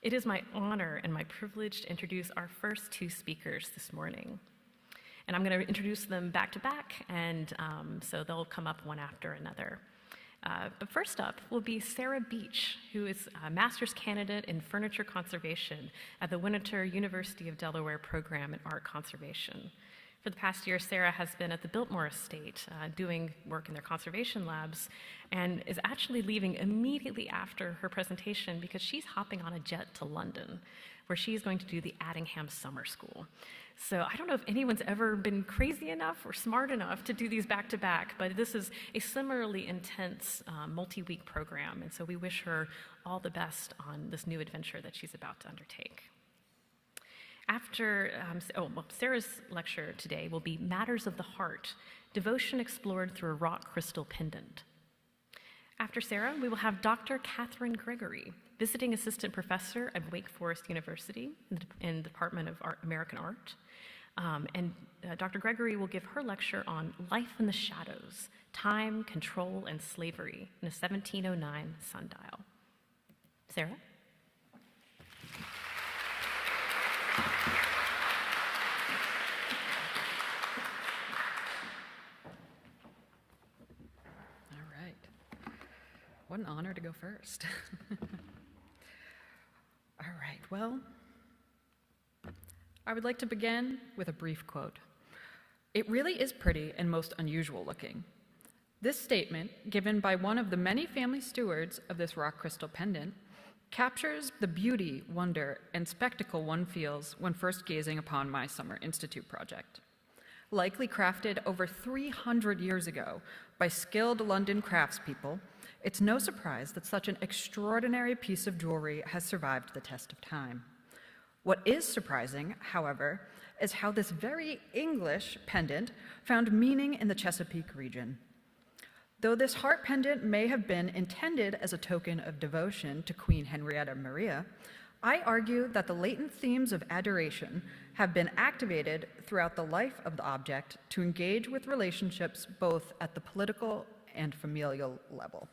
It is my honor and my privilege to introduce our first two speakers this morning. And I'm going to introduce them back to back, and so they'll come up one after another. But first up will be Sarah Beach, who is a master's candidate in furniture conservation at the Winter University of Delaware program in art conservation. For the past year, Sarah has been at the Biltmore Estate doing work in their conservation labs and is actually leaving immediately after her presentation because she's hopping on a jet to London, where she's going to do the Addingham Summer School. So I don't know if anyone's ever been crazy enough or smart enough to do these back-to-back, but this is a similarly intense multi-week program, and so we wish her all the best on this new adventure that she's about to undertake. After, Sarah's lecture today will be Matters of the Heart, Devotion Explored Through a Rock Crystal Pendant. After Sarah, we will have Dr. Katherine Gregory, Visiting Assistant Professor at Wake Forest University in the Department of American Art. Dr. Gregory will give her lecture on Life in the Shadows, Time, Control, and Slavery in a 1709 sundial. Sarah? What an honor to go first. All right, well, I would like to begin with a brief quote. It really is pretty and most unusual looking. This statement, given by one of the many family stewards of this rock crystal pendant, captures the beauty, wonder, and spectacle one feels when first gazing upon my Summer Institute project. Likely crafted over 300 years ago by skilled London craftspeople, it's no surprise that such an extraordinary piece of jewelry has survived the test of time. What is surprising, however, is how this very English pendant found meaning in the Chesapeake region. Though this heart pendant may have been intended as a token of devotion to Queen Henrietta Maria, I argue that the latent themes of adoration have been activated throughout the life of the object to engage with relationships both at the political and familial level.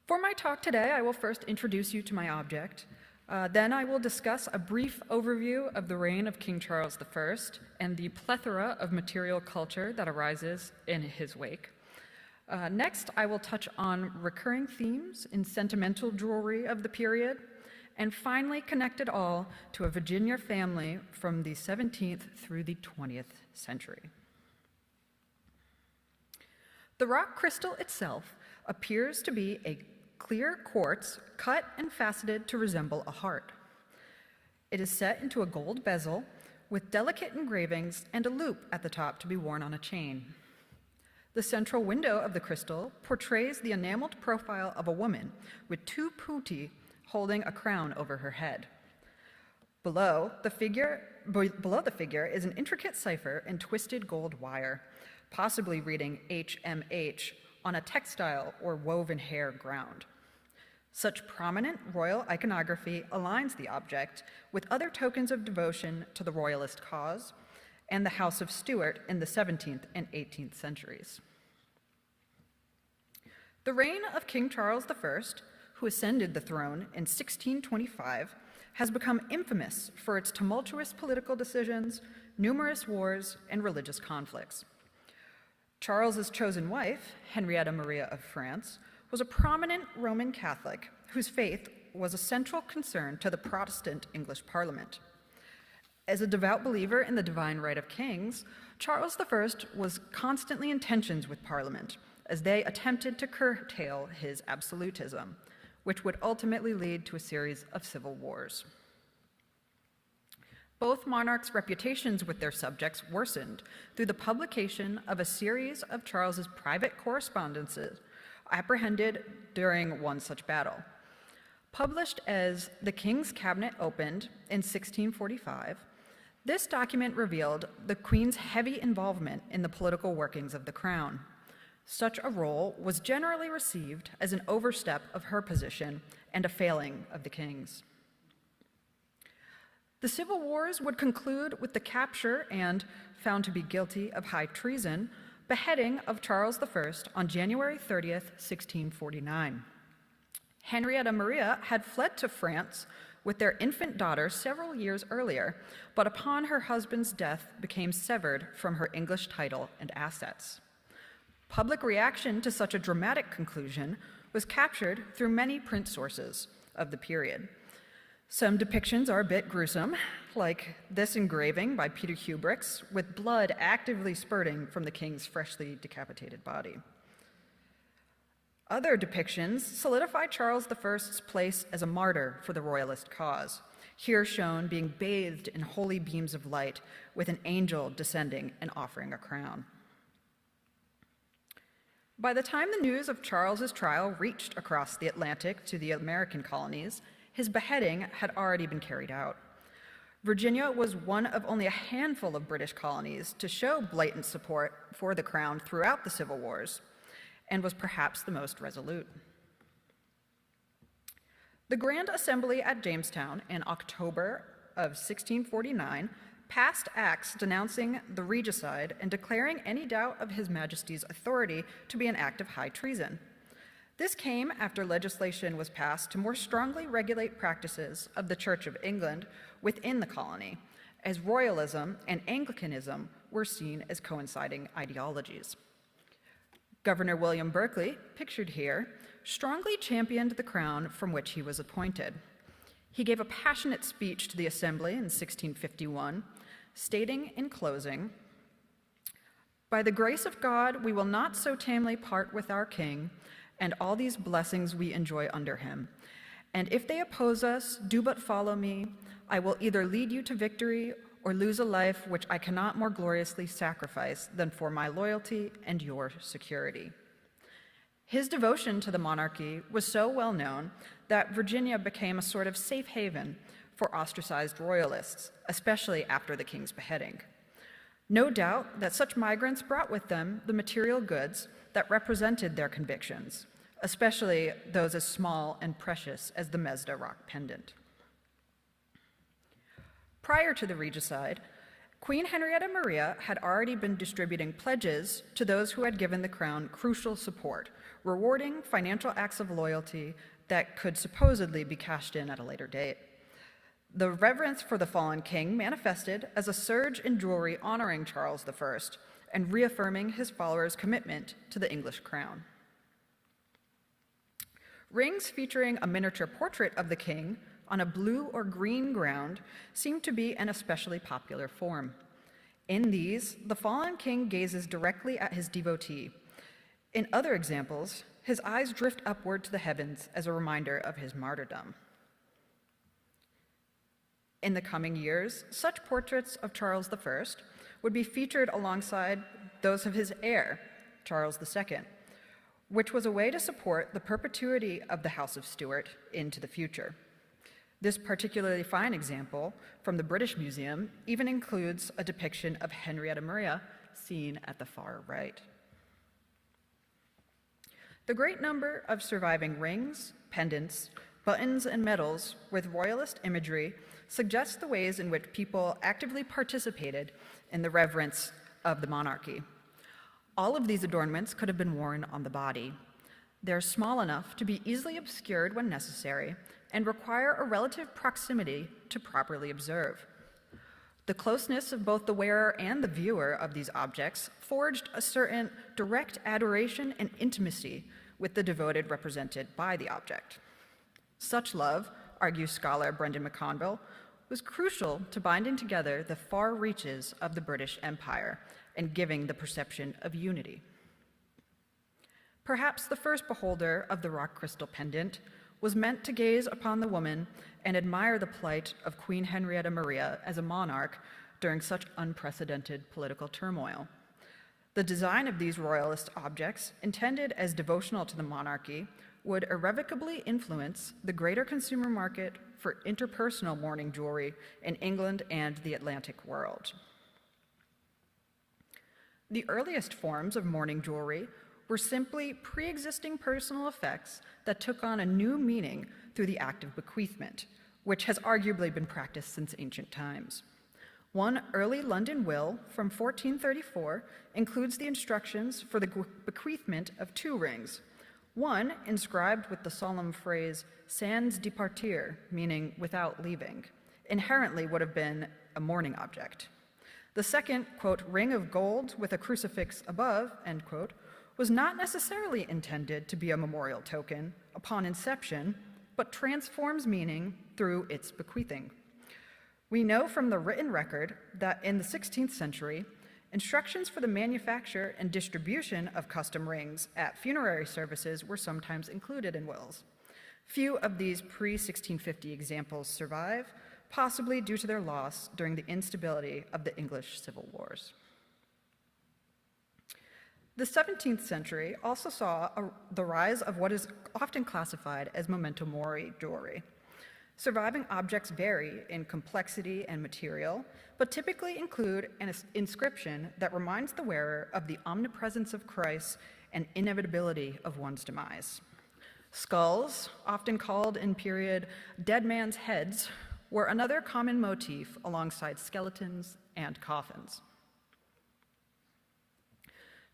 For my talk today, I will first introduce you to my object. Then I will discuss a brief overview of the reign of King Charles I and the plethora of material culture that arises in his wake. Next, I will touch on recurring themes in sentimental jewelry of the period, and finally connect it all to a Virginia family from the 17th through the 20th century. The rock crystal itself appears to be a clear quartz cut and faceted to resemble a heart. It is set into a gold bezel with delicate engravings and a loop at the top to be worn on a chain. The central window of the crystal portrays the enameled profile of a woman with two putti holding a crown over her head. Below the figure is an intricate cipher in twisted gold wire, possibly reading HMH on a textile or woven hair ground. Such prominent royal iconography aligns the object with other tokens of devotion to the royalist cause and the House of Stuart in the 17th and 18th centuries. The reign of King Charles I, who ascended the throne in 1625, has become infamous for its tumultuous political decisions, numerous wars, and religious conflicts. Charles's chosen wife, Henrietta Maria of France, was a prominent Roman Catholic whose faith was a central concern to the Protestant English Parliament. As a devout believer in the divine right of kings, Charles I was constantly in tensions with Parliament as they attempted to curtail his absolutism, which would ultimately lead to a series of civil wars. Both monarchs' reputations with their subjects worsened through the publication of a series of Charles's private correspondences apprehended during one such battle. Published as The King's Cabinet Opened in 1645, this document revealed the Queen's heavy involvement in the political workings of the crown. Such a role was generally received as an overstep of her position and a failing of the king's. The civil wars would conclude with the capture and, found to be guilty of high treason, beheading of Charles I on January 30th, 1649. Henrietta Maria had fled to France with their infant daughter several years earlier, but upon her husband's death became severed from her English title and assets. Public reaction to such a dramatic conclusion was captured through many print sources of the period. Some depictions are a bit gruesome, like this engraving by Peter Hubrix, with blood actively spurting from the king's freshly decapitated body. Other depictions solidify Charles I's place as a martyr for the royalist cause, here shown being bathed in holy beams of light with an angel descending and offering a crown. By the time the news of Charles's trial reached across the Atlantic to the American colonies, his beheading had already been carried out. Virginia was one of only a handful of British colonies to show blatant support for the crown throughout the Civil Wars, and was perhaps the most resolute. The Grand Assembly at Jamestown in October of 1649 passed acts denouncing the regicide and declaring any doubt of His Majesty's authority to be an act of high treason. This came after legislation was passed to more strongly regulate practices of the Church of England within the colony, as Royalism and Anglicanism were seen as coinciding ideologies. Governor William Berkeley, pictured here, strongly championed the crown from which he was appointed. He gave a passionate speech to the Assembly in 1651, stating in closing, "By the grace of God, we will not so tamely part with our king and all these blessings we enjoy under him. And if they oppose us, do but follow me. I will either lead you to victory or lose a life which I cannot more gloriously sacrifice than for my loyalty and your security." His devotion to the monarchy was so well known that Virginia became a sort of safe haven for ostracized royalists, especially after the king's beheading. No doubt that such migrants brought with them the material goods that represented their convictions, especially those as small and precious as the Mesda rock pendant. Prior to the regicide, Queen Henrietta Maria had already been distributing pledges to those who had given the crown crucial support, rewarding financial acts of loyalty that could supposedly be cashed in at a later date. The reverence for the fallen king manifested as a surge in jewelry honoring Charles I and reaffirming his followers' commitment to the English crown. Rings featuring a miniature portrait of the king on a blue or green ground seem to be an especially popular form. In these, the fallen king gazes directly at his devotee. In other examples, his eyes drift upward to the heavens as a reminder of his martyrdom. In the coming years, such portraits of Charles I would be featured alongside those of his heir, Charles II, which was a way to support the perpetuity of the House of Stuart into the future. This particularly fine example from the British Museum even includes a depiction of Henrietta Maria seen at the far right. The great number of surviving rings, pendants, buttons, and medals with royalist imagery suggests the ways in which people actively participated in the reverence of the monarchy. All of these adornments could have been worn on the body. They're small enough to be easily obscured when necessary and require a relative proximity to properly observe. The closeness of both the wearer and the viewer of these objects forged a certain direct adoration and intimacy with the devoted represented by the object. Such love, argues scholar Brendan McConville, was crucial to binding together the far reaches of the British Empire and giving the perception of unity. Perhaps the first beholder of the rock crystal pendant was meant to gaze upon the woman and admire the plight of Queen Henrietta Maria as a monarch during such unprecedented political turmoil. The design of these royalist objects, intended as devotional to the monarchy, would irrevocably influence the greater consumer market for interpersonal mourning jewelry in England and the Atlantic world. The earliest forms of mourning jewelry were simply pre-existing personal effects that took on a new meaning through the act of bequeathment, which has arguably been practiced since ancient times. One early London will from 1434 includes the instructions for the bequeathment of 2 rings, One inscribed with the solemn phrase, sans departir, meaning without leaving, inherently would have been a mourning object. The second, quote, ring of gold with a crucifix above, end quote, was not necessarily intended to be a memorial token upon inception, but transforms meaning through its bequeathing. We know from the written record that in the 16th century, instructions for the manufacture and distribution of custom rings at funerary services were sometimes included in wills. Few of these pre-1650 examples survive, possibly due to their loss during the instability of the English Civil Wars. The 17th century also saw the rise of what is often classified as memento mori jewelry. Surviving objects vary in complexity and material, but typically include an inscription that reminds the wearer of the omnipresence of Christ and inevitability of one's demise. Skulls, often called in period dead man's heads, were another common motif alongside skeletons and coffins.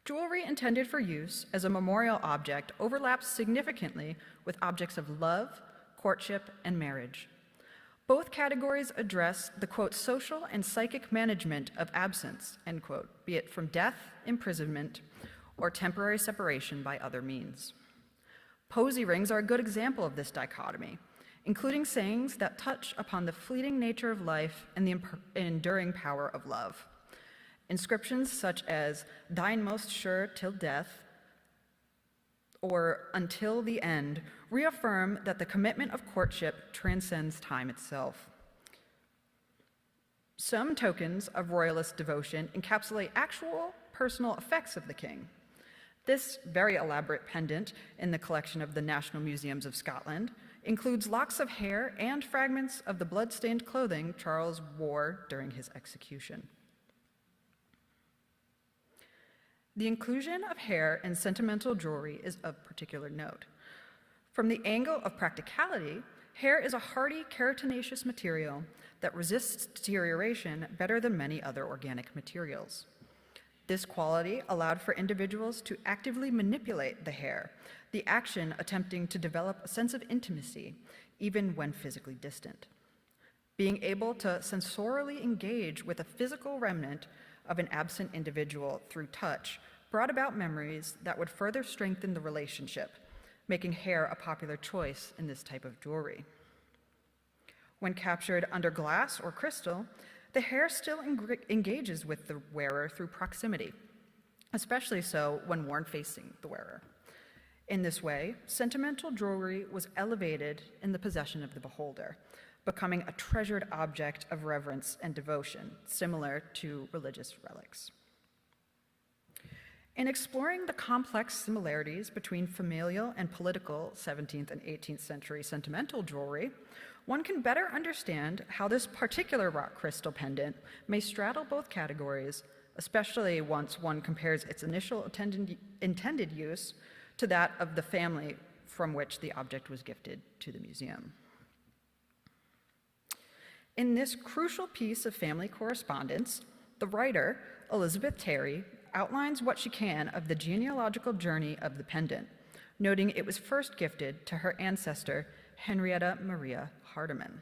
Jewelry intended for use as a memorial object overlaps significantly with objects of love, courtship, and marriage. Both categories address the, quote, social and psychic management of absence, end quote, be it from death, imprisonment, or temporary separation by other means. Posy rings are a good example of this dichotomy, including sayings that touch upon the fleeting nature of life and the enduring power of love. Inscriptions such as, thine most sure till death, or until the end, reaffirm that the commitment of courtship transcends time itself. Some tokens of royalist devotion encapsulate actual personal effects of the king. This very elaborate pendant in the collection of the National Museums of Scotland includes locks of hair and fragments of the blood-stained clothing Charles wore during his execution. The inclusion of hair in sentimental jewelry is of particular note. From the angle of practicality, hair is a hardy, keratinaceous material that resists deterioration better than many other organic materials. This quality allowed for individuals to actively manipulate the hair, the action attempting to develop a sense of intimacy, even when physically distant. Being able to sensorially engage with a physical remnant of an absent individual through touch brought about memories that would further strengthen the relationship, making hair a popular choice in this type of jewelry. When captured under glass or crystal, the hair still engages with the wearer through proximity, especially so when worn facing the wearer. In this way, sentimental jewelry was elevated in the possession of the beholder, becoming a treasured object of reverence and devotion, similar to religious relics. In exploring the complex similarities between familial and political 17th and 18th century sentimental jewelry, one can better understand how this particular rock crystal pendant may straddle both categories, especially once one compares its initial intended use to that of the family from which the object was gifted to the museum. In this crucial piece of family correspondence, the writer, Elizabeth Terry, outlines what she can of the genealogical journey of the pendant, noting it was first gifted to her ancestor, Henrietta Maria Hardiman.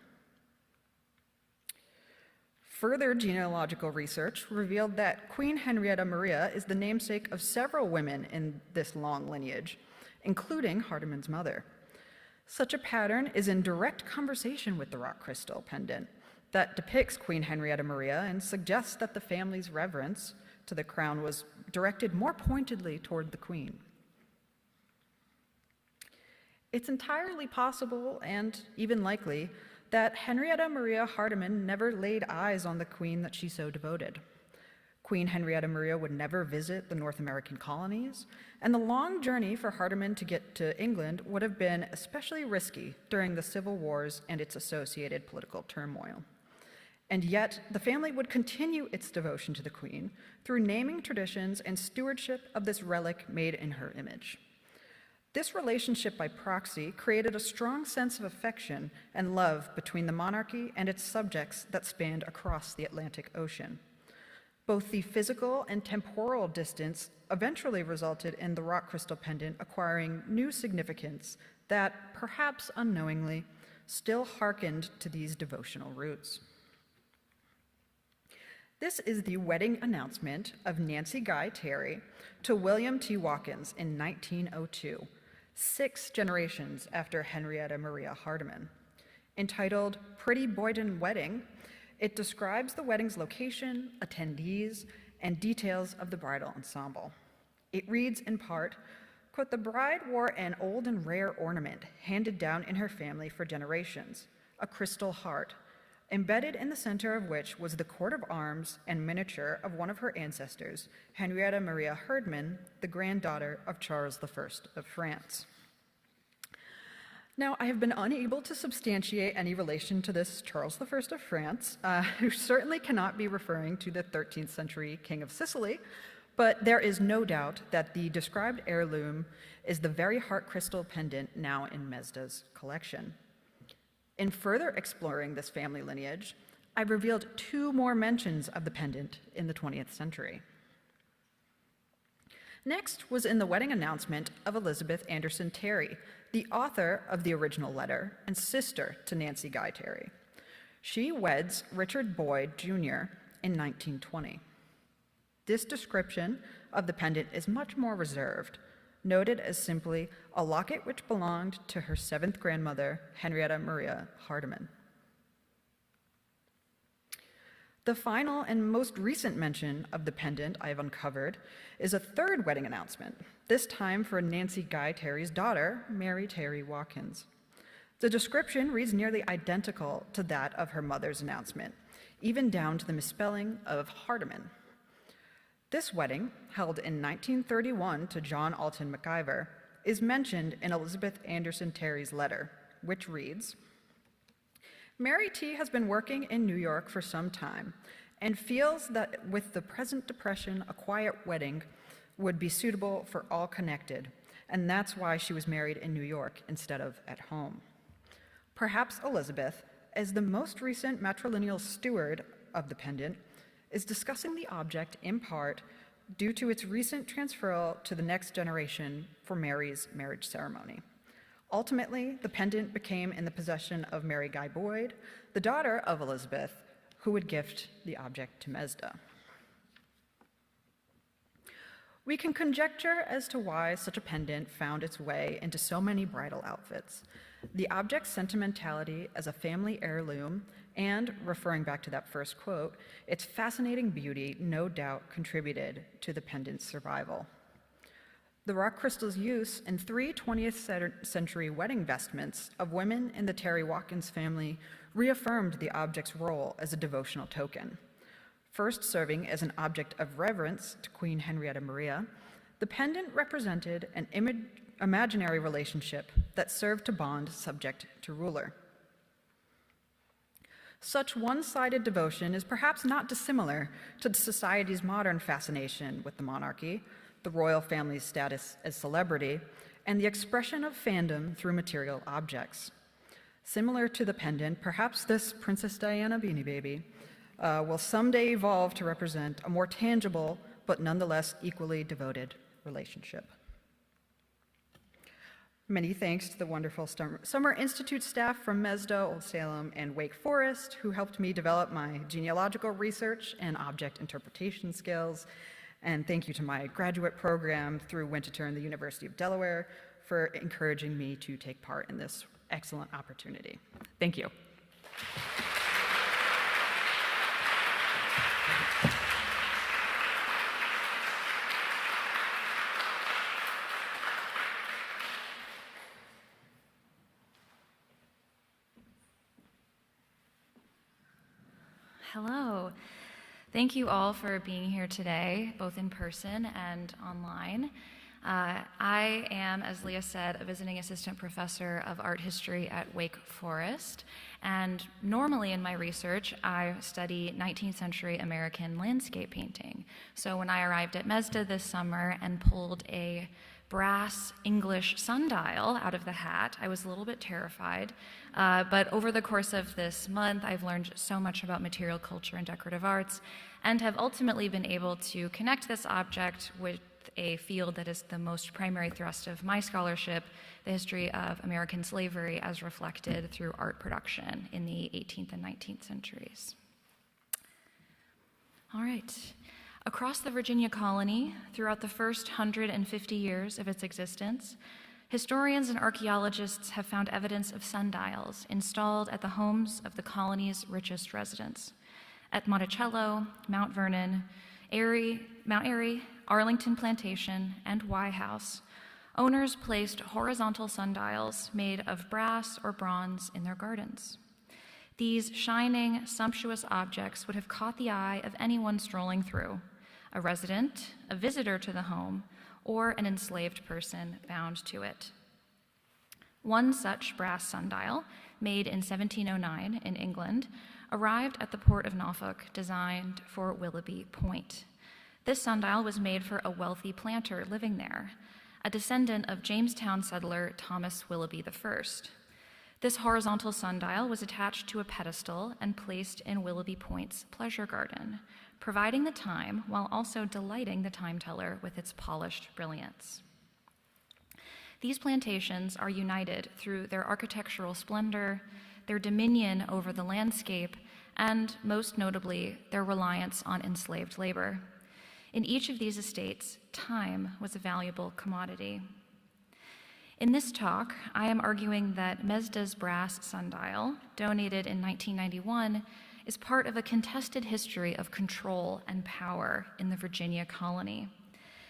Further genealogical research revealed that Queen Henrietta Maria is the namesake of several women in this long lineage, including Hardiman's mother. Such a pattern is in direct conversation with the rock crystal pendant that depicts Queen Henrietta Maria and suggests that the family's reverence to the crown was directed more pointedly toward the queen. It's entirely possible and even likely that Henrietta Maria Hardiman never laid eyes on the queen that she so devoted. Queen Henrietta Maria would never visit the North American colonies, and the long journey for Hardiman to get to England would have been especially risky during the Civil Wars and its associated political turmoil. And yet, the family would continue its devotion to the queen through naming traditions and stewardship of this relic made in her image. This relationship by proxy created a strong sense of affection and love between the monarchy and its subjects that spanned across the Atlantic Ocean. Both the physical and temporal distance eventually resulted in the rock crystal pendant acquiring new significance that, perhaps unknowingly, still hearkened to these devotional roots. This is the wedding announcement of Nancy Guy Terry to William T. Watkins in 1902, 6 generations after Henrietta Maria Hardeman. Entitled Pretty Boyden Wedding, it describes the wedding's location, attendees, and details of the bridal ensemble. It reads in part, quote, "The bride wore an old and rare ornament handed down in her family for generations, a crystal heart, embedded in the center of which was the coat of arms and miniature of one of her ancestors, Henrietta Maria Herdman, the granddaughter of Charles I of France." Now, I have been unable to substantiate any relation to this Charles I of France, who certainly cannot be referring to the 13th century King of Sicily, but there is no doubt that the described heirloom is the very heart crystal pendant now in Mezda's collection. In further exploring this family lineage, I've revealed 2 more mentions of the pendant in the 20th century. Next was in the wedding announcement of Elizabeth Anderson Terry, the author of the original letter and sister to Nancy Guy Terry. She weds Richard Boyd, Jr. in 1920. This description of the pendant is much more reserved, noted as simply a locket which belonged to her 7th grandmother, Henrietta Maria Hardeman. The final and most recent mention of the pendant I have uncovered is a 3rd wedding announcement, this time for Nancy Guy Terry's daughter, Mary Terry Watkins. The description reads nearly identical to that of her mother's announcement, even down to the misspelling of Hardeman. This wedding, held in 1931 to John Alton McIver, is mentioned in Elizabeth Anderson Terry's letter, which reads, "Mary T. has been working in New York for some time and feels that with the present depression, a quiet wedding would be suitable for all connected, and that's why she was married in New York instead of at home." Perhaps Elizabeth, as the most recent matrilineal steward of the pendant, is discussing the object in part due to its recent transferal to the next generation for Mary's marriage ceremony. Ultimately, the pendant became in the possession of Mary Guy Boyd, the daughter of Elizabeth, who would gift the object to Mezda. We can conjecture as to why such a pendant found its way into so many bridal outfits. The object's sentimentality as a family heirloom and, referring back to that first quote, its fascinating beauty no doubt contributed to the pendant's survival. The rock crystal's use in 3 20th century wedding vestments of women in the Terry Watkins family reaffirmed the object's role as a devotional token. First serving as an object of reverence to Queen Henrietta Maria, the pendant represented an imaginary relationship that served to bond subject to ruler. Such one-sided devotion is perhaps not dissimilar to society's modern fascination with the monarchy, the royal family's status as celebrity, and the expression of fandom through material objects. Similar to the pendant, perhaps this Princess Diana Beanie Baby will someday evolve to represent a more tangible, but nonetheless equally devoted relationship. Many thanks to the wonderful Summer Institute staff from Mezda, Old Salem, and Wake Forest, who helped me develop my genealogical research and object interpretation skills. And thank you to my graduate program through Winterthur and the University of Delaware for encouraging me to take part in this excellent opportunity. Thank you. Hello. Thank you all for being here today, both in person and online. I am, as Leah said, a visiting assistant professor of art history at Wake Forest, and normally in my research, I study 19th century American landscape painting. So when I arrived at Mezda this summer and pulled a brass English sundial out of the hat. I was a little bit terrified, but over the course of this month, I've learned so much about material culture and decorative arts, and have ultimately been able to connect this object with a field that is the most primary thrust of my scholarship, the history of American slavery as reflected through art production in the 18th and 19th centuries. All right. Across the Virginia colony, throughout the first 150 years of its existence, historians and archaeologists have found evidence of sundials installed at the homes of the colony's richest residents. At Monticello, Mount Vernon, Mount Airy, Arlington Plantation, and Wye House, owners placed horizontal sundials made of brass or bronze in their gardens. These shining, sumptuous objects would have caught the eye of anyone strolling through, a resident, a visitor to the home, or an enslaved person bound to it. One such brass sundial, made in 1709 in England, arrived at the port of Norfolk, designed for Willoughby Point. This sundial was made for a wealthy planter living there, a descendant of Jamestown settler Thomas Willoughby I. This horizontal sundial was attached to a pedestal and placed in Willoughby Point's pleasure garden, providing the time while also delighting the time teller with its polished brilliance. These plantations are united through their architectural splendor, their dominion over the landscape, and most notably, their reliance on enslaved labor. In each of these estates, time was a valuable commodity. In this talk, I am arguing that Mezda's brass sundial, donated in 1991, is part of a contested history of control and power in the Virginia colony.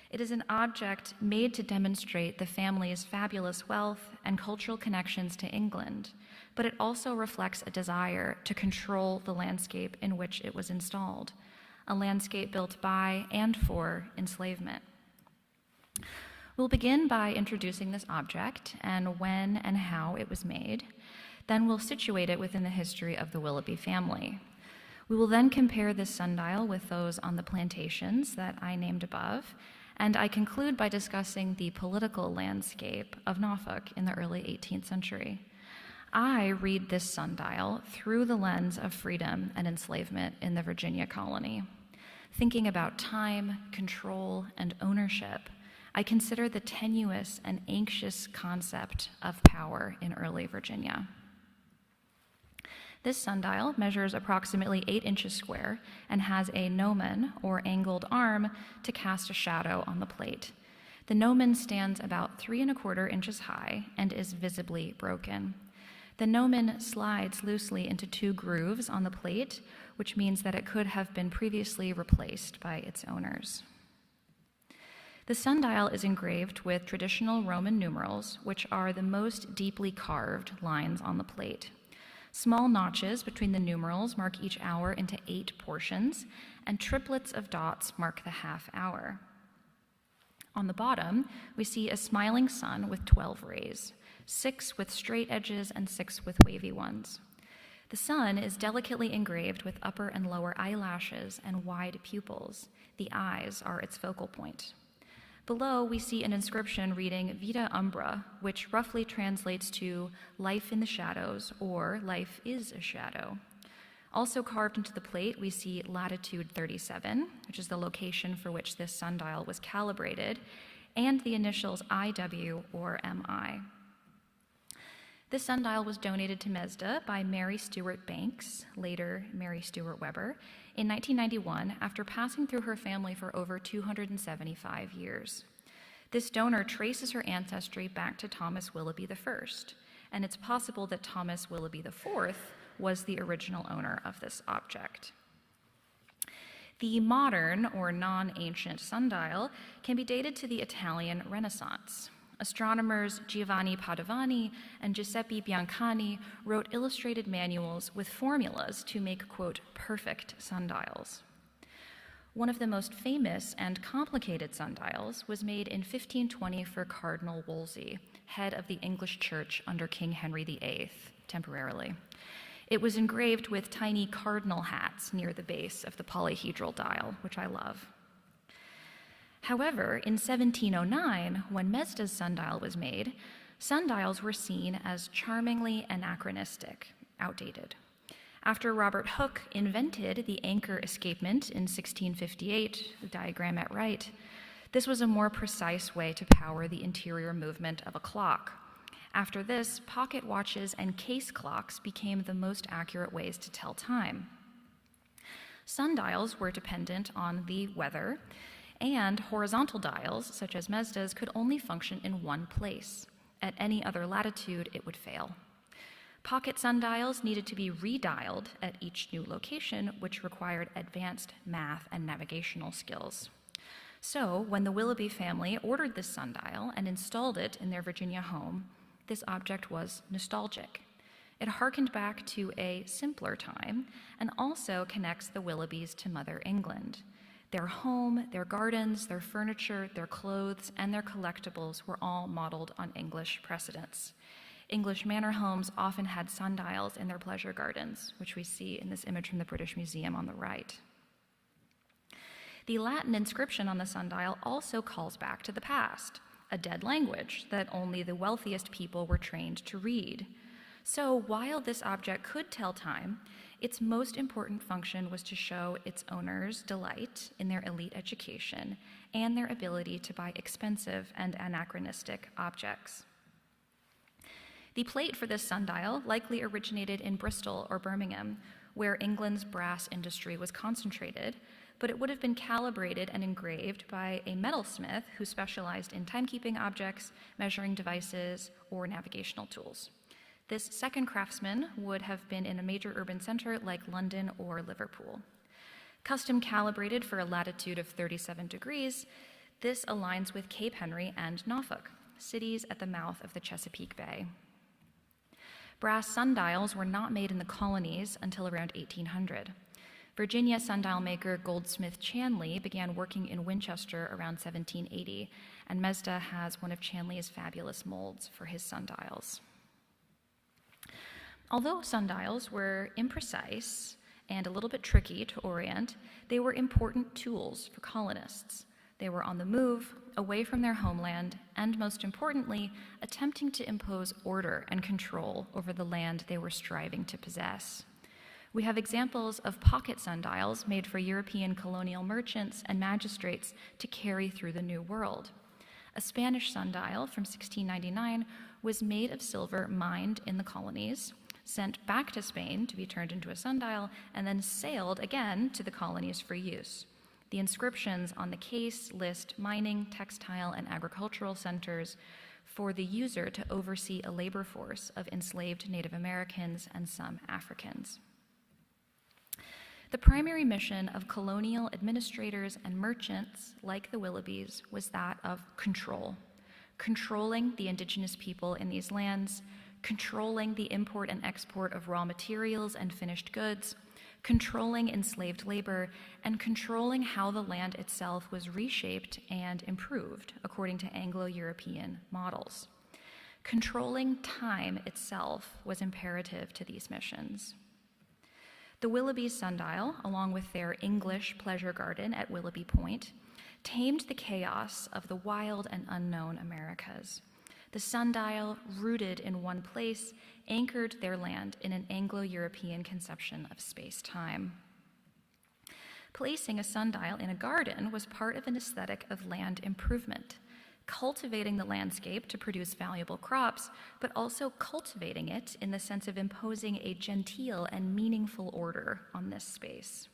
It is an object made to demonstrate the family's fabulous wealth and cultural connections to England, but it also reflects a desire to control the landscape in which it was installed, a landscape built by and for enslavement. We'll begin by introducing this object and when and how it was made. Then we'll situate it within the history of the Willoughby family. We will then compare this sundial with those on the plantations that I named above, and I conclude by discussing the political landscape of Norfolk in the early 18th century. I read this sundial through the lens of freedom and enslavement in the Virginia colony. Thinking about time, control, and ownership, I consider the tenuous and anxious concept of power in early Virginia. This sundial measures approximately 8 inches square and has a gnomon, or angled arm, to cast a shadow on the plate. The gnomon stands about 3¼ inches high and is visibly broken. The gnomon slides loosely into 2 grooves on the plate, which means that it could have been previously replaced by its owners. The sundial is engraved with traditional Roman numerals, which are the most deeply carved lines on the plate. Small notches between the numerals mark each hour into 8 portions, and triplets of dots mark the half hour. On the bottom, we see a smiling sun with 12 rays, 6 with straight edges and 6 with wavy ones. The sun is delicately engraved with upper and lower eyelashes and wide pupils. The eyes are its focal point. Below, we see an inscription reading Vita Umbra, which roughly translates to life in the shadows, or life is a shadow. Also carved into the plate, we see latitude 37, which is the location for which this sundial was calibrated, and the initials IW or MI. This sundial was donated to Mezda by Mary Stuart Banks, later Mary Stuart Weber, in 1991 after passing through her family for over 275 years. This donor traces her ancestry back to Thomas Willoughby I, and it's possible that Thomas Willoughby IV was the original owner of this object. The modern or non-ancient sundial can be dated to the Italian Renaissance. Astronomers Giovanni Padovani and Giuseppe Biancani wrote illustrated manuals with formulas to make, quote, perfect sundials. One of the most famous and complicated sundials was made in 1520 for Cardinal Wolsey, head of the English Church under King Henry VIII, temporarily. It was engraved with tiny cardinal hats near the base of the polyhedral dial, which I love. However, in 1709, when Mesda's sundial was made, sundials were seen as charmingly anachronistic, outdated. After Robert Hooke invented the anchor escapement in 1658, the diagram at right, this was a more precise way to power the interior movement of a clock. After this, pocket watches and case clocks became the most accurate ways to tell time. Sundials were dependent on the weather, and horizontal dials, such as Mesda's, could only function in one place. At any other latitude, it would fail. Pocket sundials needed to be redialed at each new location, which required advanced math and navigational skills. So, when the Willoughby family ordered this sundial and installed it in their Virginia home, this object was nostalgic. It harkened back to a simpler time and also connects the Willoughbys to Mother England. Their home, their gardens, their furniture, their clothes, and their collectibles were all modeled on English precedents. English manor homes often had sundials in their pleasure gardens, which we see in this image from the British Museum on the right. The Latin inscription on the sundial also calls back to the past, a dead language that only the wealthiest people were trained to read. So while this object could tell time, its most important function was to show its owners delight in their elite education and their ability to buy expensive and anachronistic objects. The plate for this sundial likely originated in Bristol or Birmingham, where England's brass industry was concentrated, but it would have been calibrated and engraved by a metalsmith who specialized in timekeeping objects, measuring devices, or navigational tools. This second craftsman would have been in a major urban center like London or Liverpool. Custom calibrated for a latitude of 37 degrees, this aligns with Cape Henry and Norfolk, cities at the mouth of the Chesapeake Bay. Brass sundials were not made in the colonies until around 1800. Virginia sundial maker Goldsmith Chanley began working in Winchester around 1780, and Mesda has one of Chanley's fabulous molds for his sundials. Although sundials were imprecise and a little bit tricky to orient, they were important tools for colonists. They were on the move, away from their homeland, and most importantly, attempting to impose order and control over the land they were striving to possess. We have examples of pocket sundials made for European colonial merchants and magistrates to carry through the New World. A Spanish sundial from 1699 was made of silver mined in the colonies, sent back to Spain to be turned into a sundial, and then sailed again to the colonies for use. The inscriptions on the case list mining, textile, and agricultural centers for the user to oversee a labor force of enslaved Native Americans and some Africans. The primary mission of colonial administrators and merchants like the Willoughbys was that of control, controlling the indigenous people in these lands, controlling the import and export of raw materials and finished goods, controlling enslaved labor, and controlling how the land itself was reshaped and improved according to Anglo-European models. Controlling time itself was imperative to these missions. The Willoughby's sundial, along with their English pleasure garden at Willoughby Point, tamed the chaos of the wild and unknown Americas. The sundial, rooted in one place, anchored their land in an Anglo-European conception of space-time. Placing a sundial in a garden was part of an aesthetic of land improvement, cultivating the landscape to produce valuable crops, but also cultivating it in the sense of imposing a genteel and meaningful order on this space.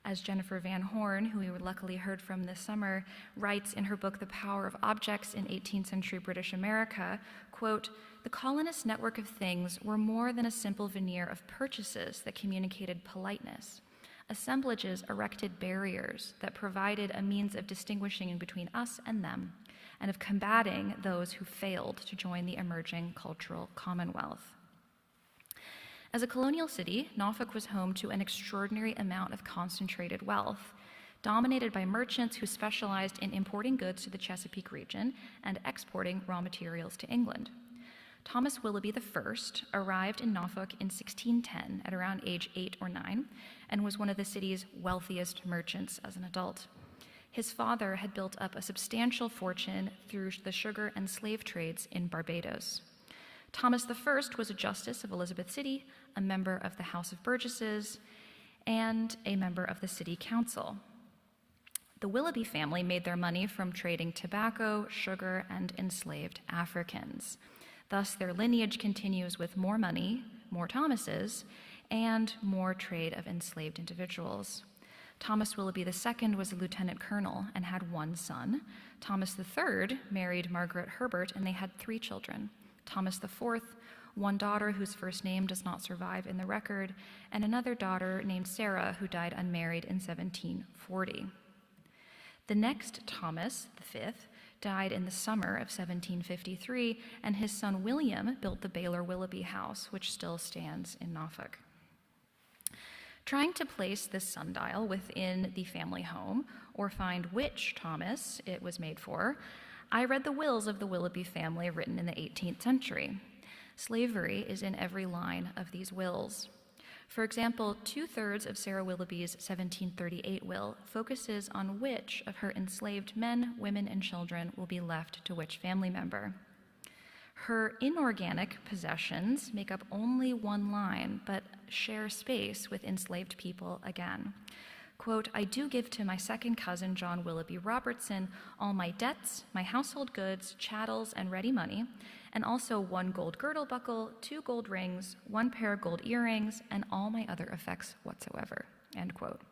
As Jennifer Van Horn, who we luckily heard from this summer, writes in her book, The Power of Objects in 18th Century British America, quote, "The colonists' network of things were more than a simple veneer of purchases that communicated politeness. Assemblages erected barriers that provided a means of distinguishing between us and them, and of combating those who failed to join the emerging cultural commonwealth." As a colonial city, Norfolk was home to an extraordinary amount of concentrated wealth, dominated by merchants who specialized in importing goods to the Chesapeake region and exporting raw materials to England. Thomas Willoughby I arrived in Norfolk in 1610 at around age 8 or 9 and was one of the city's wealthiest merchants as an adult. His father had built up a substantial fortune through the sugar and slave trades in Barbados. Thomas I was a justice of Elizabeth City, a member of the House of Burgesses, and a member of the city council. The Willoughby family made their money from trading tobacco, sugar, and enslaved Africans. Thus, their lineage continues with more money, more Thomases, and more trade of enslaved individuals. Thomas Willoughby II was a lieutenant colonel and had one son. Thomas III married Margaret Herbert, and they had 3 children. Thomas IV, one daughter whose first name does not survive in the record, and another daughter named Sarah, who died unmarried in 1740. The next Thomas, V, died in the summer of 1753, and his son William built the Baylor Willoughby House, which still stands in Norfolk. Trying to place this sundial within the family home, or find which Thomas it was made for, I read the wills of the Willoughby family written in the 18th century. Slavery is in every line of these wills. For example, 2/3 of Sarah Willoughby's 1738 will focuses on which of her enslaved men, women, and children will be left to which family member. Her inorganic possessions make up only one line, but share space with enslaved people again. Quote, I do give to my second cousin, John Willoughby Robertson, all my debts, my household goods, chattels, and ready money, and also 1 gold girdle buckle, 2 gold rings, 1 pair of gold earrings, and all my other effects whatsoever, end quote.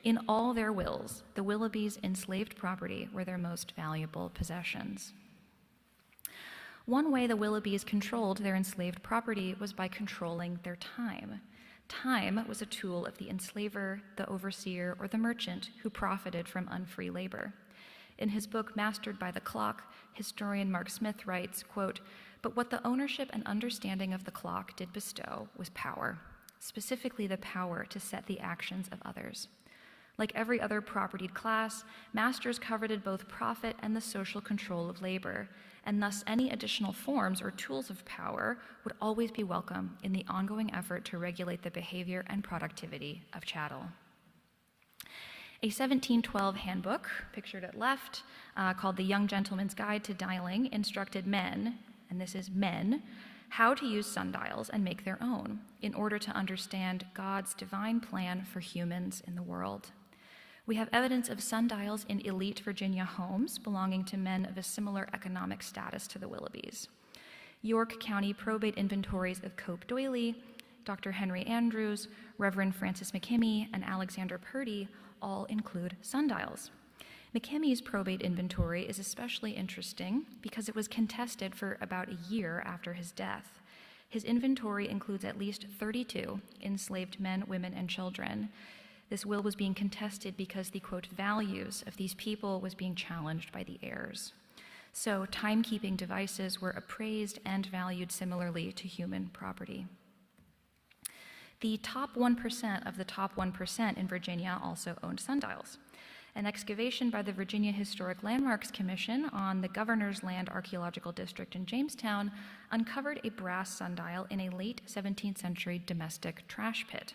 In all their wills, the Willoughbys' enslaved property were their most valuable possessions. One way the Willoughbys controlled their enslaved property was by controlling their time. Time was a tool of the enslaver, the overseer, or the merchant who profited from unfree labor. In his book, Mastered by the Clock, historian Mark Smith writes, quote, but what the ownership and understanding of the clock did bestow was power, specifically the power to set the actions of others. Like every other propertied class, masters coveted both profit and the social control of labor, and thus any additional forms or tools of power would always be welcome in the ongoing effort to regulate the behavior and productivity of chattel. A 1712 handbook, pictured at left, called The Young Gentleman's Guide to Dialing, instructed men, and this is men, how to use sundials and make their own in order to understand God's divine plan for humans in the world. We have evidence of sundials in elite Virginia homes belonging to men of a similar economic status to the Willoughbys. York County probate inventories of Cope Doyley, Dr. Henry Andrews, Reverend Francis McKimmey, and Alexander Purdy all include sundials. McKimmey's probate inventory is especially interesting because it was contested for about a year after his death. His inventory includes at least 32 enslaved men, women, and children. This will was being contested because the, quote, values of these people was being challenged by the heirs. So timekeeping devices were appraised and valued similarly to human property. The top 1% of the top 1% in Virginia also owned sundials. An excavation by the Virginia Historic Landmarks Commission on the Governor's Land Archaeological District in Jamestown uncovered a brass sundial in a late 17th century domestic trash pit.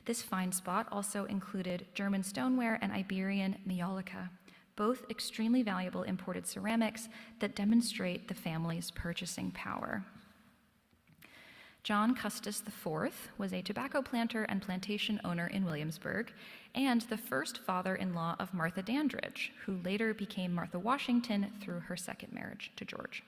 This find spot also included German stoneware and Iberian maiolica, both extremely valuable imported ceramics that demonstrate the family's purchasing power. John Custis IV was a tobacco planter and plantation owner in Williamsburg, and the first father-in-law of Martha Dandridge, who later became Martha Washington through her second marriage to George.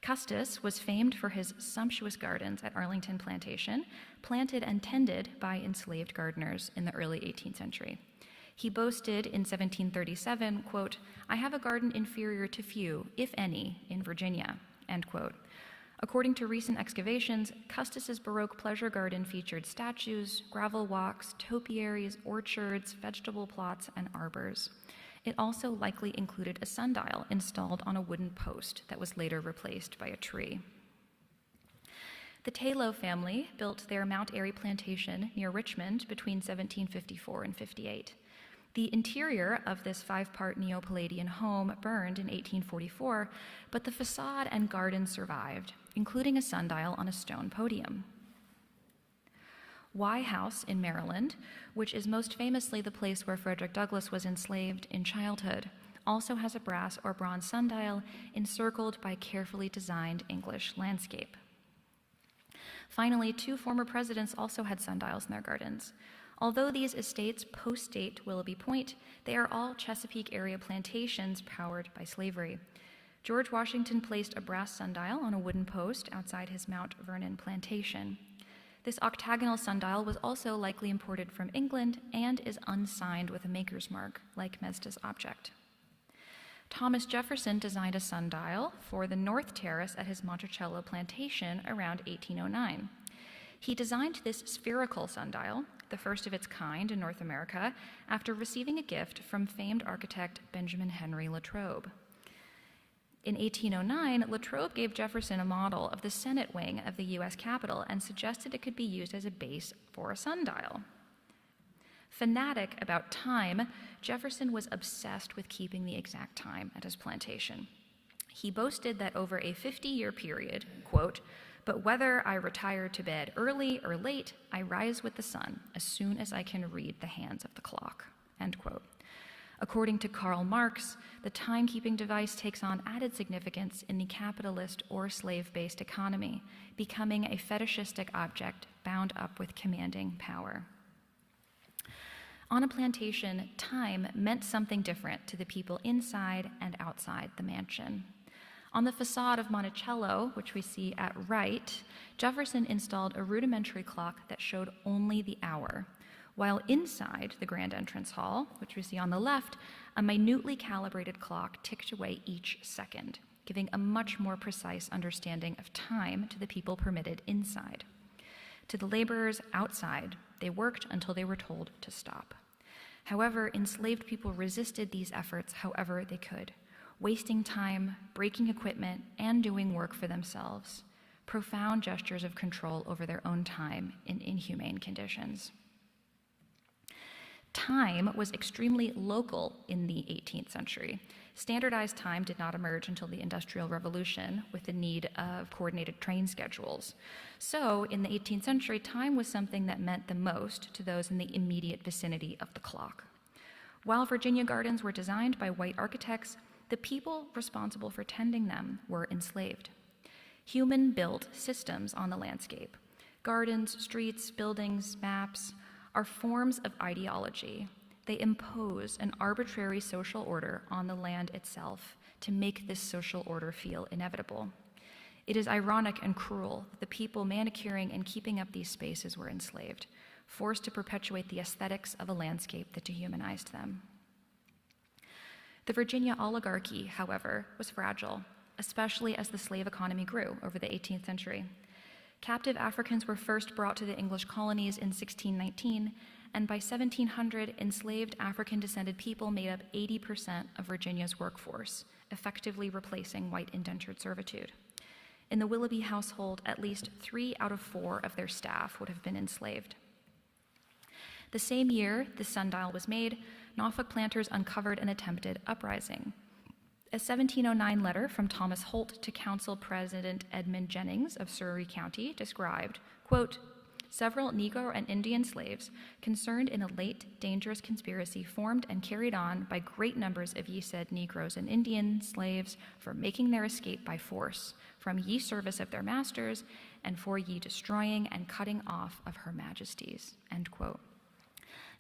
Custis was famed for his sumptuous gardens at Arlington Plantation, planted and tended by enslaved gardeners in the early 18th century. He boasted in 1737, quote, I have a garden inferior to few, if any, in Virginia, end quote. According to recent excavations, Custis's Baroque pleasure garden featured statues, gravel walks, topiaries, orchards, vegetable plots, and arbors. It also likely included a sundial installed on a wooden post that was later replaced by a tree. The Taylor family built their Mount Airy plantation near Richmond between 1754 and 58. The interior of this 5-part Neo-Palladian home burned in 1844, but the facade and garden survived, including a sundial on a stone podium. Y House in Maryland, which is most famously the place where Frederick Douglass was enslaved in childhood, also has a brass or bronze sundial encircled by carefully designed English landscape. Finally, 2 former presidents also had sundials in their gardens. Although these estates post-date Willoughby Point, they are all Chesapeake area plantations powered by slavery. George Washington placed a brass sundial on a wooden post outside his Mount Vernon plantation. This octagonal sundial was also likely imported from England and is unsigned with a maker's mark, like Mesda's object. Thomas Jefferson designed a sundial for the North Terrace at his Monticello plantation around 1809. He designed this spherical sundial, the first of its kind in North America, after receiving a gift from famed architect Benjamin Henry Latrobe. In 1809, Latrobe gave Jefferson a model of the Senate wing of the U.S. Capitol and suggested it could be used as a base for a sundial. Fanatic about time, Jefferson was obsessed with keeping the exact time at his plantation. He boasted that over a 50-year period, quote, "But whether I retire to bed early or late, I rise with the sun as soon as I can read the hands of the clock," end quote. According to Karl Marx, the timekeeping device takes on added significance in the capitalist or slave-based economy, becoming a fetishistic object bound up with commanding power. On a plantation, time meant something different to the people inside and outside the mansion. On the facade of Monticello, which we see at right, Jefferson installed a rudimentary clock that showed only the hour, while inside the grand entrance hall, which we see on the left, a minutely calibrated clock ticked away each second, giving a much more precise understanding of time to the people permitted inside. To the laborers outside, they worked until they were told to stop. However, enslaved people resisted these efforts however they could, wasting time, breaking equipment, and doing work for themselves, profound gestures of control over their own time in inhumane conditions. Time was extremely local in the 18th century. Standardized time did not emerge until the Industrial Revolution with the need of coordinated train schedules. So, in the 18th century, time was something that meant the most to those in the immediate vicinity of the clock. While Virginia gardens were designed by white architects, the people responsible for tending them were enslaved. Human-built systems on the landscape, gardens, streets, buildings, maps, are forms of ideology. They impose an arbitrary social order on the land itself to make this social order feel inevitable. It is ironic and cruel that the people manicuring and keeping up these spaces were enslaved, forced to perpetuate the aesthetics of a landscape that dehumanized them. The Virginia oligarchy, however, was fragile, especially as the slave economy grew over the 18th century. Captive Africans were first brought to the English colonies in 1619, and by 1700, enslaved African-descended people made up 80% of Virginia's workforce, effectively replacing white indentured servitude. In the Willoughby household, at least 3 out of 4 of their staff would have been enslaved. The same year the sundial was made, Norfolk planters uncovered an attempted uprising. A 1709 letter from Thomas Holt to Council President Edmund Jennings of Surrey County described, quote, "Several Negro and Indian slaves concerned in a late dangerous conspiracy formed and carried on by great numbers of ye said Negroes and Indian slaves for making their escape by force from ye service of their masters and for ye destroying and cutting off of her majesties," end quote.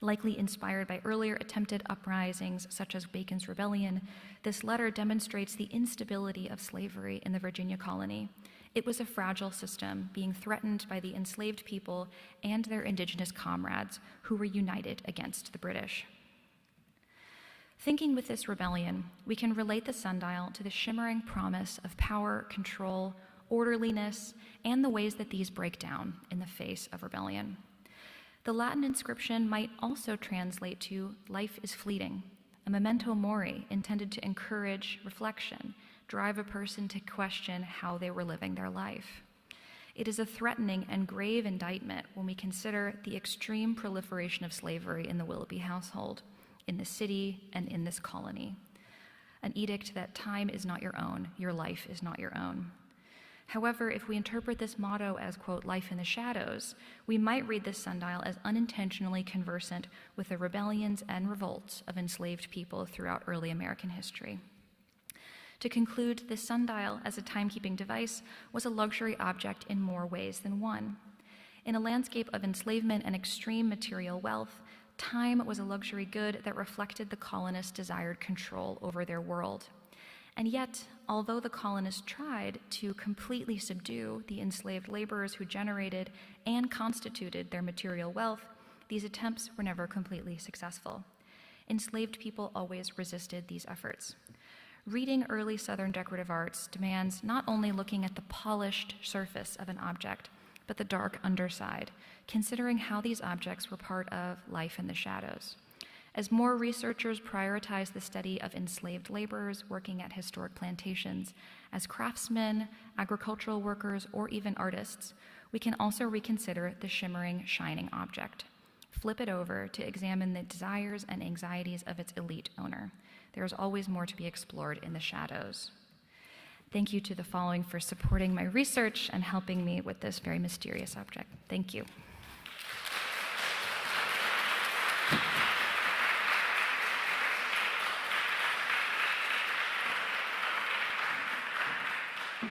Likely inspired by earlier attempted uprisings such as Bacon's Rebellion, this letter demonstrates the instability of slavery in the Virginia colony. It was a fragile system being threatened by the enslaved people and their indigenous comrades who were united against the British. Thinking with this rebellion, we can relate the sundial to the shimmering promise of power, control, orderliness, and the ways that these break down in the face of rebellion. The Latin inscription might also translate to "life is fleeting," a memento mori intended to encourage reflection, drive a person to question how they were living their life. It is a threatening and grave indictment when we consider the extreme proliferation of slavery in the Willoughby household, in the city, and in this colony. An edict that time is not your own, your life is not your own. However, if we interpret this motto as, quote, life in the shadows, we might read this sundial as unintentionally conversant with the rebellions and revolts of enslaved people throughout early American history. To conclude, this sundial, as a timekeeping device, was a luxury object in more ways than one. In a landscape of enslavement and extreme material wealth, time was a luxury good that reflected the colonists' desired control over their world. And yet, although the colonists tried to completely subdue the enslaved laborers who generated and constituted their material wealth, these attempts were never completely successful. Enslaved people always resisted these efforts. Reading early Southern decorative arts demands not only looking at the polished surface of an object, but the dark underside, considering how these objects were part of life in the shadows. As more researchers prioritize the study of enslaved laborers working at historic plantations as craftsmen, agricultural workers, or even artists, we can also reconsider the shimmering, shining object. Flip it over to examine the desires and anxieties of its elite owner. There is always more to be explored in the shadows. Thank you to the following for supporting my research and helping me with this very mysterious object. Thank you.